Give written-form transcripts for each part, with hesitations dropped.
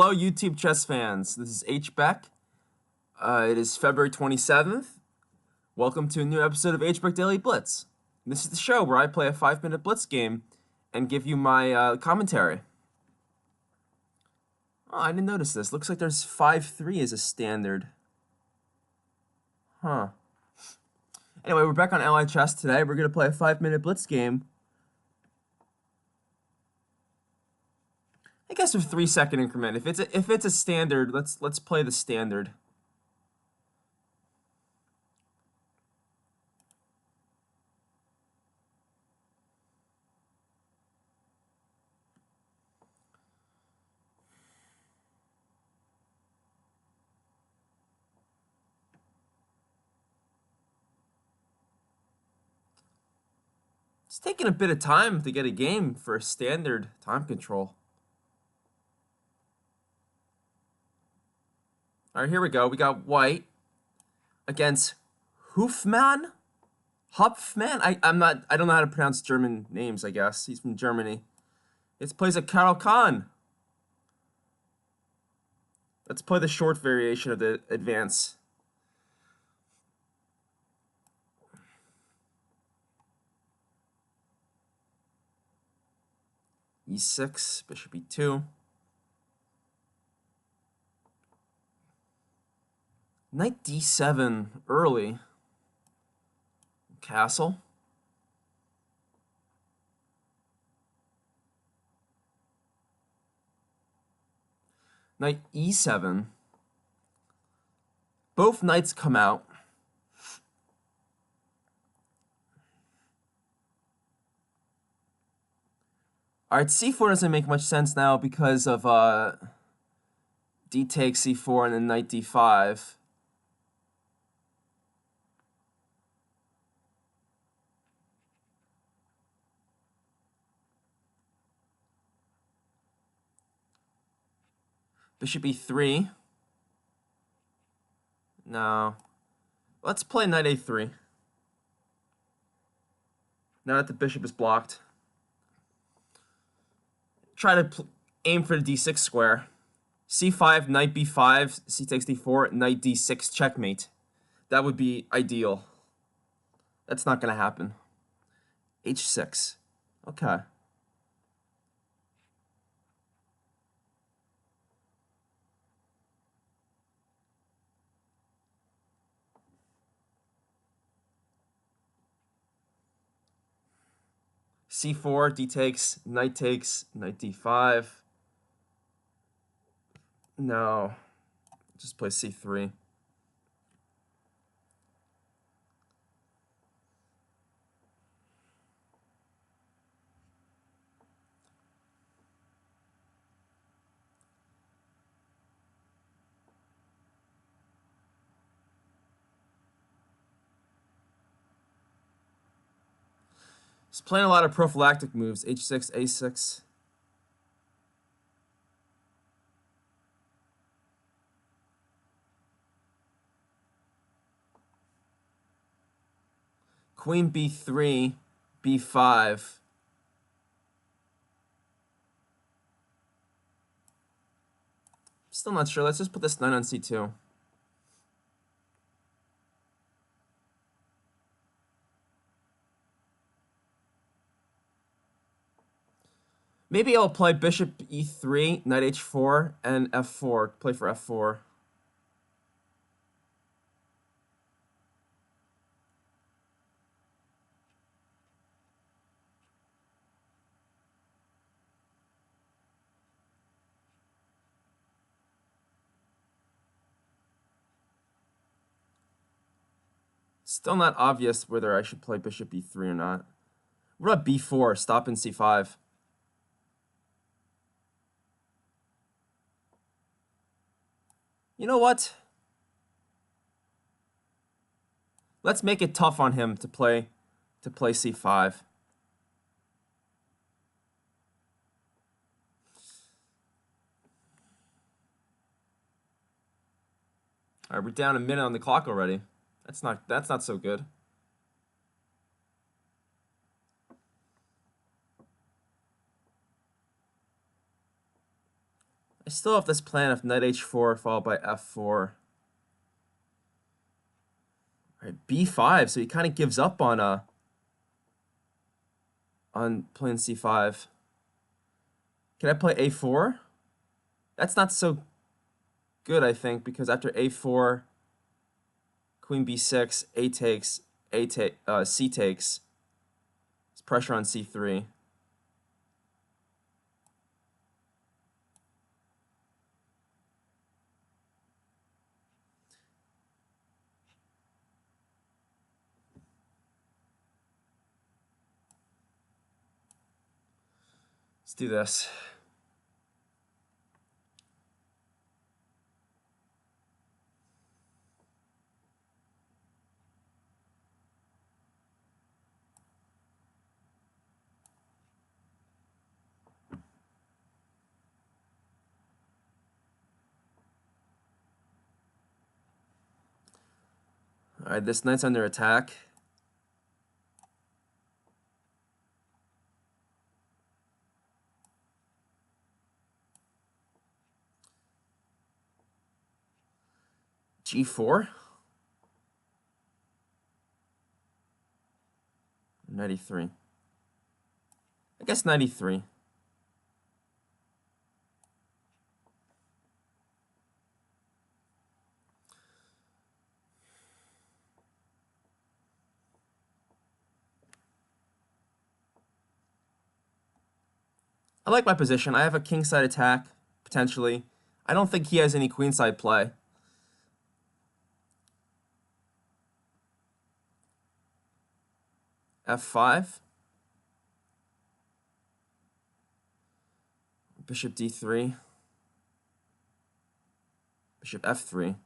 Hello, YouTube chess fans. This is hbeck. It is February 27th. Welcome to a new episode of hbeck Daily Blitz. This is the show where I play a 5-minute blitz game and give you my commentary. Oh, I didn't notice this. Looks like there's 5-3 as a standard. Huh. Anyway, we're back on Ally Chess today. We're going to play a 5-minute blitz game. I guess with 3-second increment. If it's a standard, let's play the standard. It's taking a bit of time to get a game for a standard time control. All right, here we go. We got white against Hofmann. I don't know how to pronounce German names, I guess. He's from Germany. It plays a Caro-Kann. Let's play the short variation of the advance. E6, bishop E2. Knight D7 early. Castle. Knight E7. Both knights come out. Alright, C4 doesn't make much sense now because of D takes C4 and then Knight D5. Bishop E3. No. Let's play Knight A3. Now that the bishop is blocked. Try to aim for the D6 square. C5, Knight B5, C takes D4, Knight D6, checkmate. That would be ideal. That's not going to happen. H6. Okay. C4, D takes, Knight D5. No. Just play C3. He's playing a lot of prophylactic moves. H6, A6. Queen B3, B5. Still not sure. Let's just put this knight on C2. Maybe I'll play bishop E3, knight H4, and F4. Play for F4. Still not obvious whether I should play bishop E3 or not. What about B4? Stop in C5. You know what? Let's make it tough on him to play C5. All right, we're down a minute on the clock already. That's not so good. I still have this plan of knight h4 followed by f4. All right, b5. So he kind of gives up on playing c5. Can I play a4? That's not so good, I think, because after a4, queen b6, a takes, c takes. It's pressure on c3. Let's do this. All right, this knight's under attack. g4. 93. I guess 93. I like my position. I have a kingside attack, potentially. I don't think he has any queenside play. f5. Bishop d3. Bishop f3. I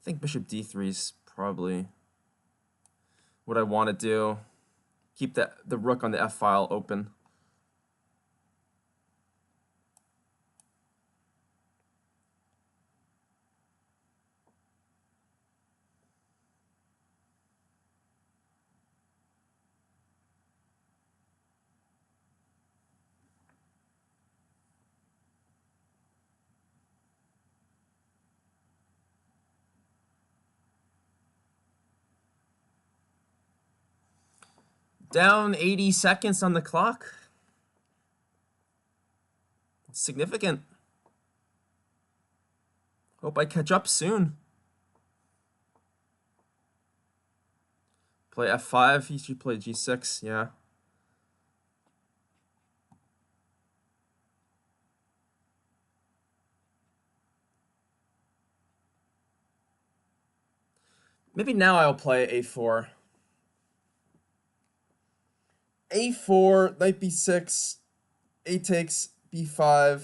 think bishop d3 is probably what I want to do. Keep the rook on the f file open. Down 80 seconds on the clock. It's significant. Hope I catch up soon. Play f5. He should play g6. Yeah. Maybe now I'll play a4. a4, knight b6, a takes b5.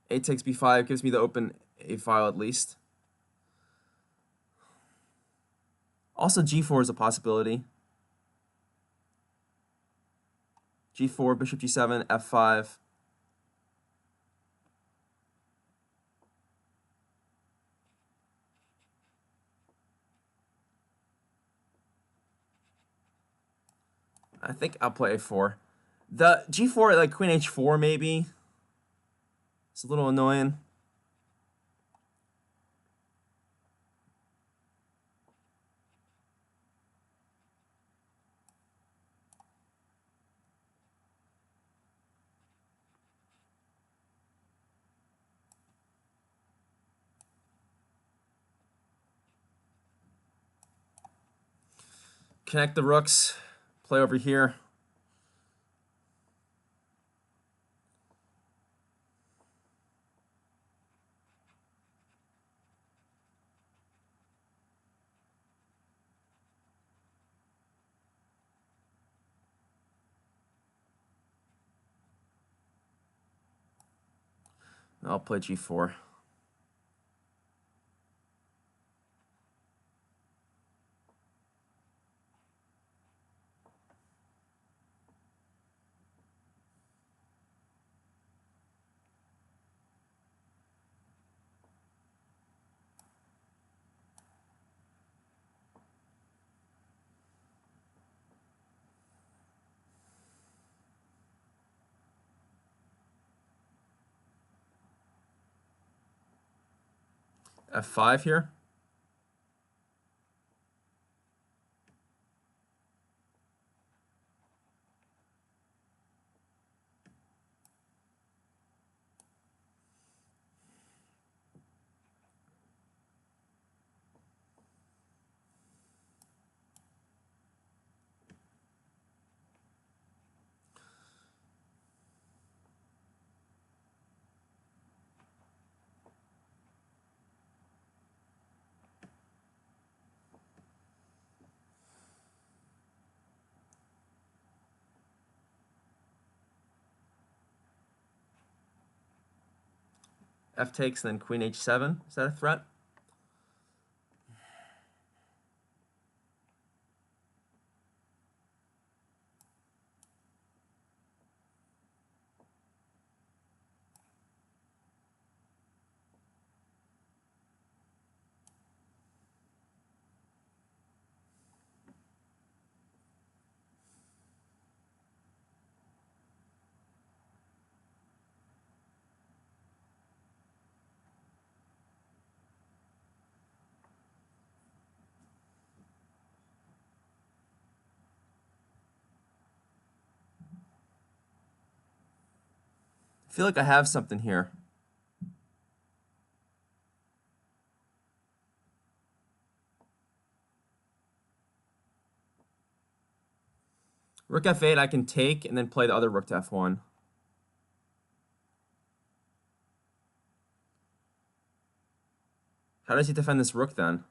A takes b5 gives me the open a file at least. Also g4 is a possibility. g4, bishop g7, f5. I think I'll play a4. The g4, like queen h4 maybe. It's a little annoying. Connect the rooks. Play over here. I'll play g4. F5 here. F takes, and then queen h7. Is that a threat? I feel like I have something here. Rook f8 I can take and then play the other rook to f1. How does he defend this rook then?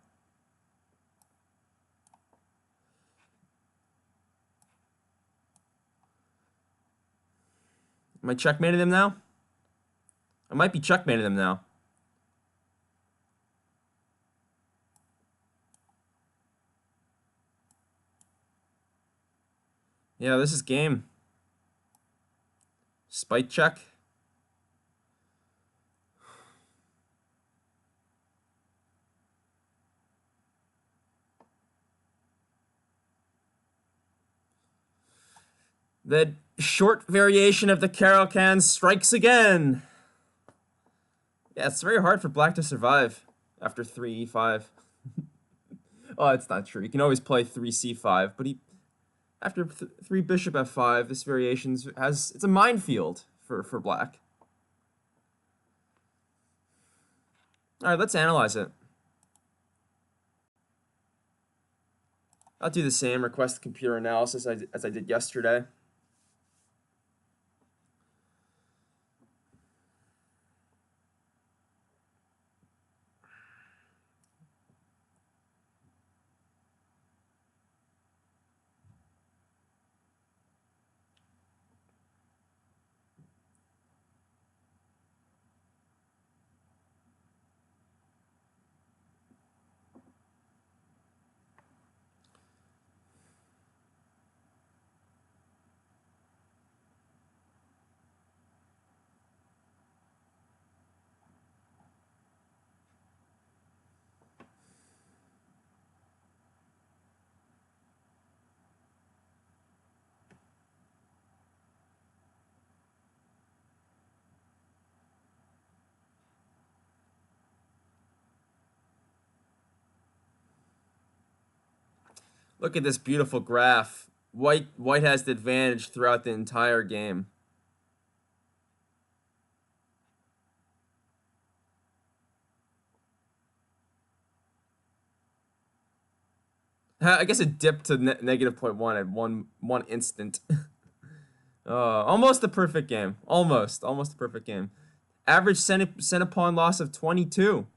Am I checkmating him now? I might be checkmating him now. Yeah, this is game. Spite check. The short variation of the Caro-Kann strikes again. Yeah, it's very hard for black to survive after 3e5. Oh, it's not true. You can always play 3c5, but after 3 bishop f5, this variation it's a minefield for black. All right, let's analyze it. I'll do the same, request computer analysis as I did yesterday. Look at this beautiful graph. White has the advantage throughout the entire game. I guess it dipped to negative 0.1 at one instant. Almost a perfect game. Almost a perfect game. Average center pawn loss of 22.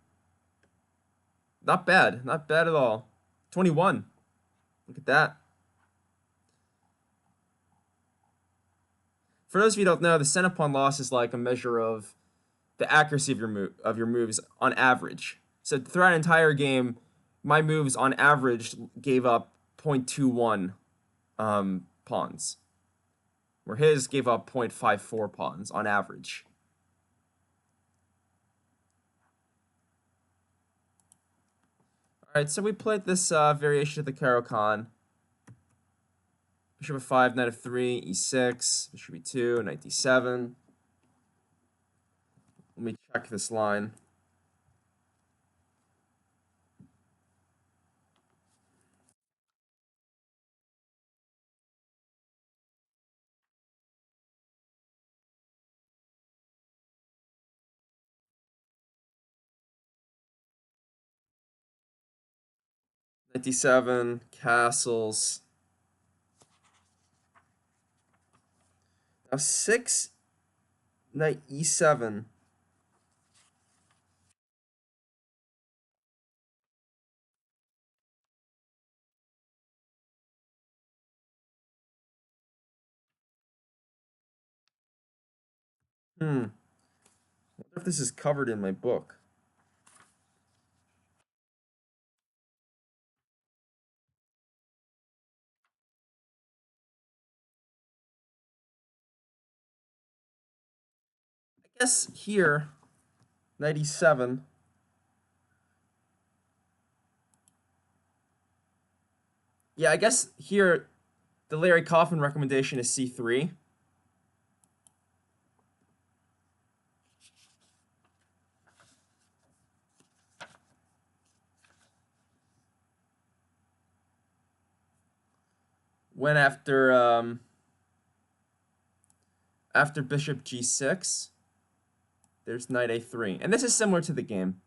Not bad. Not bad at all. 21. Look at that. For those of you who don't know, the center pawn loss is like a measure of the accuracy of your moves on average. So throughout an entire game, my moves on average gave up 0.21 pawns, where his gave up 0.54 pawns on average. All right, so we played this variation of the Caro-Kann. Bishop f5, knight f3, e6, bishop e2, knight d7. Let me check this line. Knight d7, castles. Now 6, knight e7. I wonder if this is covered in my book. I guess here, knight e7. Yeah, I guess here the Larry Kaufman recommendation is c3. When after bishop g6, there's knight a3. And this is similar to the game.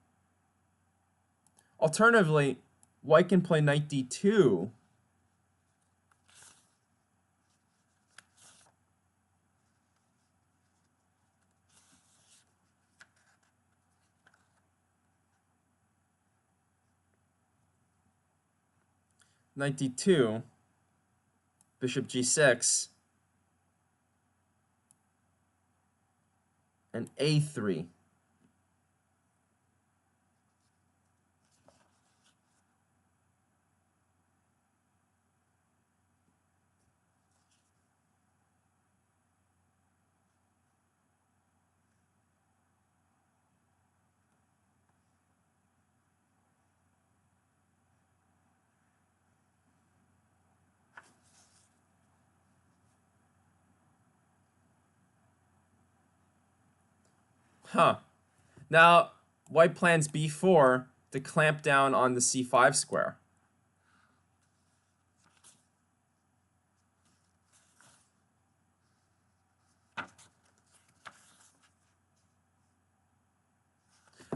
Alternatively, white can play knight d2. Knight d2, bishop g6, and a3. Huh. Now, white plans b4 to clamp down on the c5 square.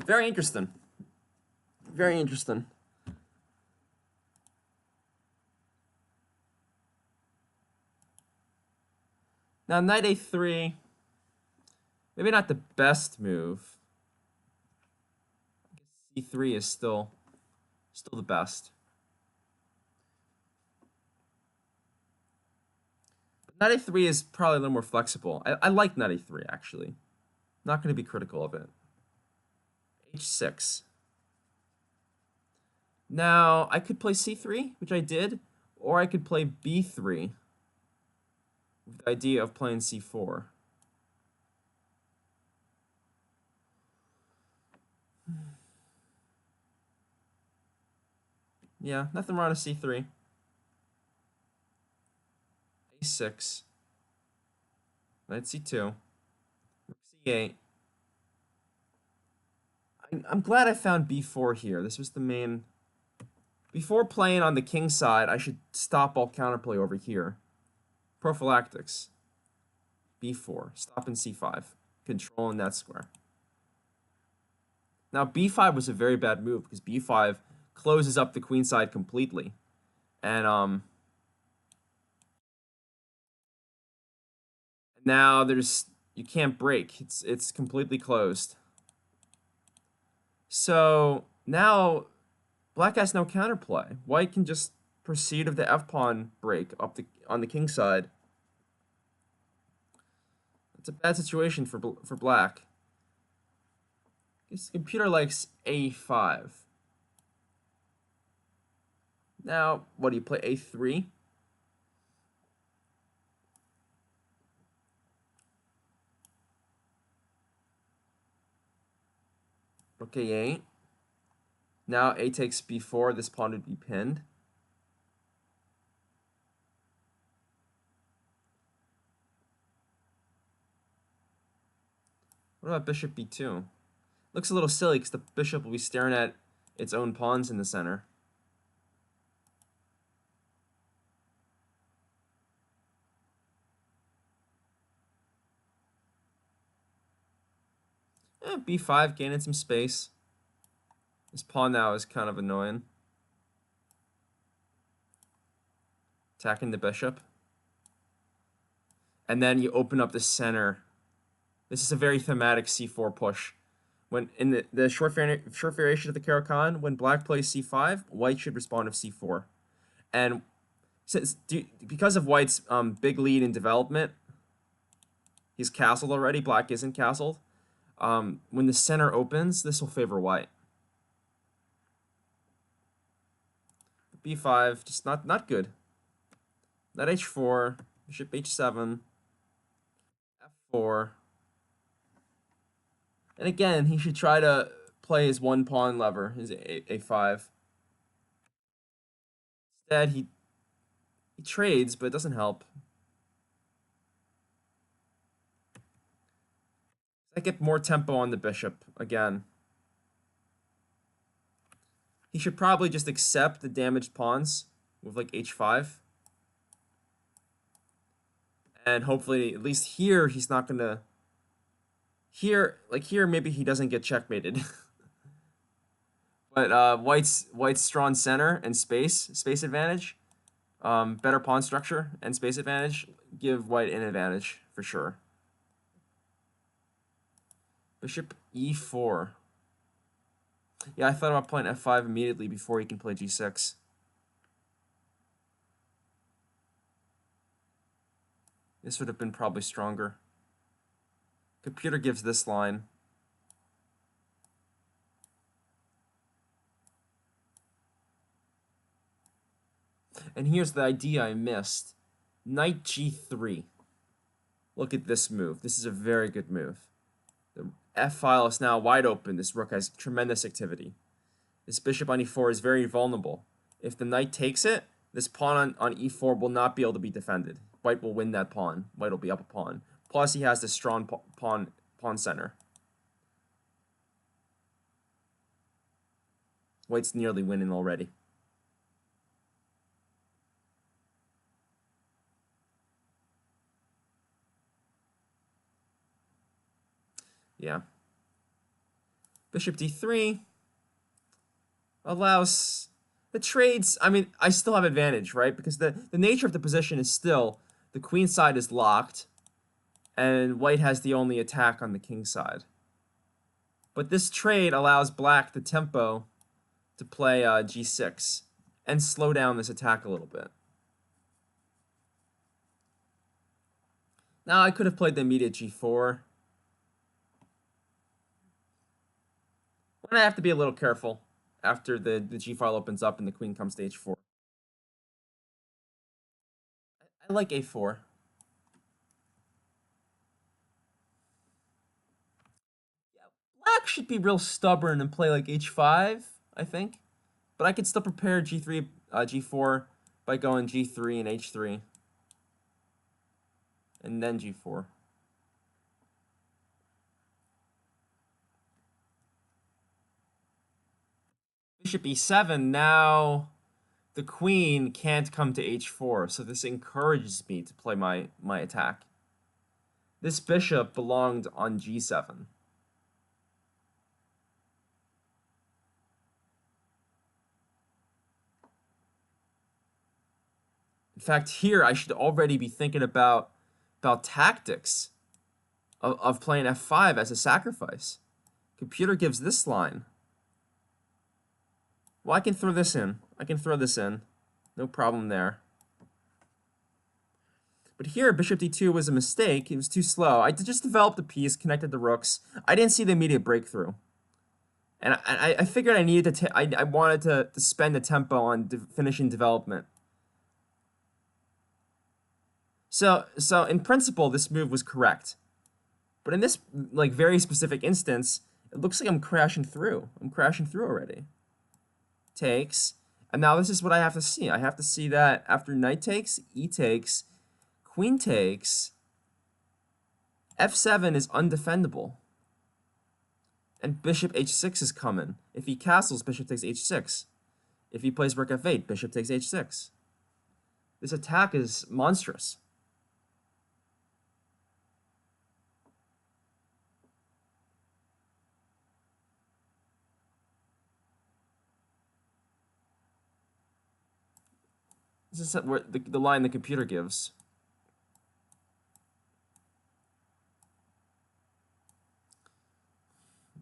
Very interesting. Very interesting. Now, knight a3, maybe not the best move. I guess c3 is still the best. Knight a3 is probably a little more flexible. I like knight a3, actually. Not going to be critical of it. h6. Now, I could play c3, which I did, or I could play b3 with the idea of playing c4. Yeah, nothing wrong with c3. a6. Knight c2. c8. I'm glad I found b4 here. This was the main... Before playing on the king side, I should stop all counterplay over here. Prophylactics. b4. Stopping c5. Controlling that square. Now, b5 was a very bad move because b5 closes up the queen side completely. And now you can't break. It's completely closed. So now black has no counterplay. White can just proceed with the f-pawn break on the king side. It's a bad situation for black. This computer likes a5. Now, what do you play? a3? Rook a8. Now a takes b4. This pawn would be pinned. What about bishop b2? Looks a little silly because the bishop will be staring at its own pawns in the center. B5, gaining some space. This pawn now is kind of annoying. attacking the bishop. And then you open up the center. This is a very thematic c4 push. When in the short variation of the Caro-Kann, when black plays c5, white should respond with c4. And because of white's big lead in development, he's castled already. Black isn't castled. When the center opens, this will favor white. b5, just not good. Knight h4, bishop h7, f4. And again, he should try to play his one pawn lever, his a5. Instead, he trades, but it doesn't help. I get more tempo on the bishop again. He should probably just accept the damaged pawns with like h5. And hopefully, at least here, he's not gonna. Here, maybe he doesn't get checkmated. But white's strong center and space advantage, better pawn structure and space advantage give white an advantage for sure. Bishop e4. Yeah, I thought about playing f5 immediately before he can play g6. This would have been probably stronger. Computer gives this line. And here's the idea I missed. Knight g3. Look at this move. This is a very good move. The f-file is now wide open. This rook has tremendous activity. This bishop on e4 is very vulnerable. If the knight takes it, this pawn on e4 will not be able to be defended. White will win that pawn. White will be up a pawn. Plus, he has this strong pawn center. White's nearly winning already. Yeah. Bishop d3 allows the trades. I mean, I still have advantage, right? Because the nature of the position is still the queen side is locked, and white has the only attack on the king side. But this trade allows black the tempo to play g6 and slow down this attack a little bit. Now, I could have played the immediate g4. But I have to be a little careful after the g-file opens up and the queen comes to h4. I like a4. Black should be real stubborn and play like h5, I think. But I could still prepare g3, g4 by going g3 and h3. And then g4. Bishop e7, now the queen can't come to h4, so this encourages me to play my attack. This bishop belonged on g7. In fact, here I should already be thinking about tactics of playing f5 as a sacrifice. Computer gives this line. Well, I can throw this in. No problem there. But here, bishop d2 was a mistake. It was too slow. I just developed the piece, connected the rooks. I didn't see the immediate breakthrough. And I figured I needed to. I wanted to spend the tempo on finishing development. So in principle, this move was correct. But in this like very specific instance, it looks like I'm crashing through. I'm crashing through already. Takes. And now this is what I have to see. I have to see that after knight takes, e takes, queen takes, f7 is undefendable. And bishop h6 is coming. If he castles, bishop takes h6. If he plays rook f8, bishop takes h6. This attack is monstrous. This is where the line the computer gives.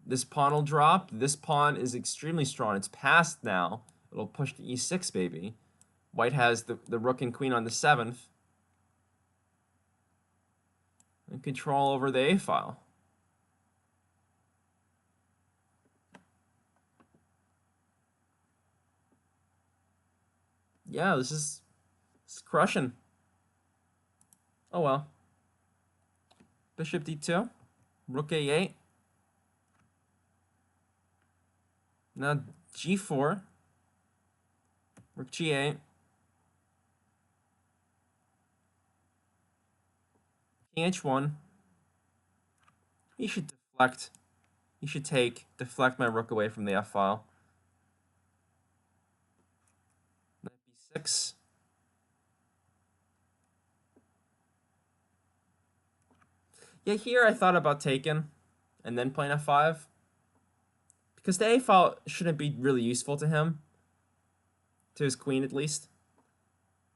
This pawn will drop. This pawn is extremely strong. It's passed now. It'll push to e6, baby. White has the rook and queen on the 7th. And control over the a file. Yeah, this is crushing. Oh well. Bishop d2. Rook a8. Now g4. Rook g8. King h1. He should deflect. He should deflect my rook away from the f file. Knight b6. Yeah, here I thought about taking and then playing f5. Because the a file shouldn't be really useful to him. To his queen, at least.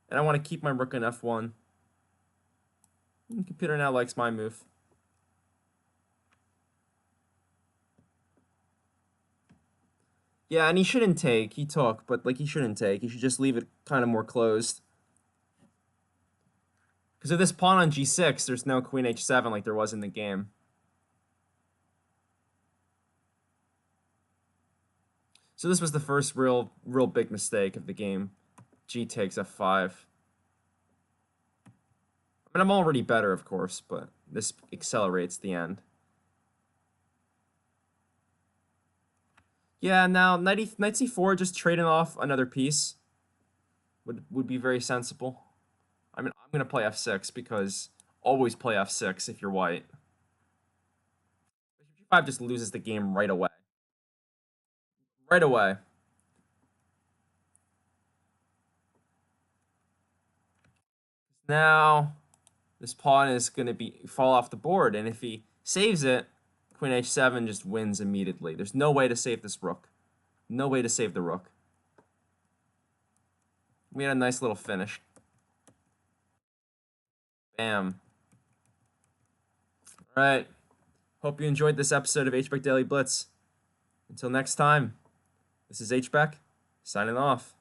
And I want to keep my rook in f1. The computer now likes my move. Yeah, and he shouldn't take. He took, but like he shouldn't take. He should just leave it kind of more closed. Because of this pawn on g6, there's no queen h7 like there was in the game. So this was the first real big mistake of the game. G takes f5. I mean, I'm already better, of course, but this accelerates the end. Yeah, now knight c4, just trading off another piece would be very sensible. I mean, I'm going to play f6 because always play f6 if you're white. Bishop g5 just loses the game right away. Right away. Now, this pawn is going to fall off the board, and if he saves it, queen h7 just wins immediately. There's no way to save this rook. No way to save the rook. We had a nice little finish. Bam. All right. Hope you enjoyed this episode of hbeck Daily Blitz. Until next time, this is hbeck, signing off.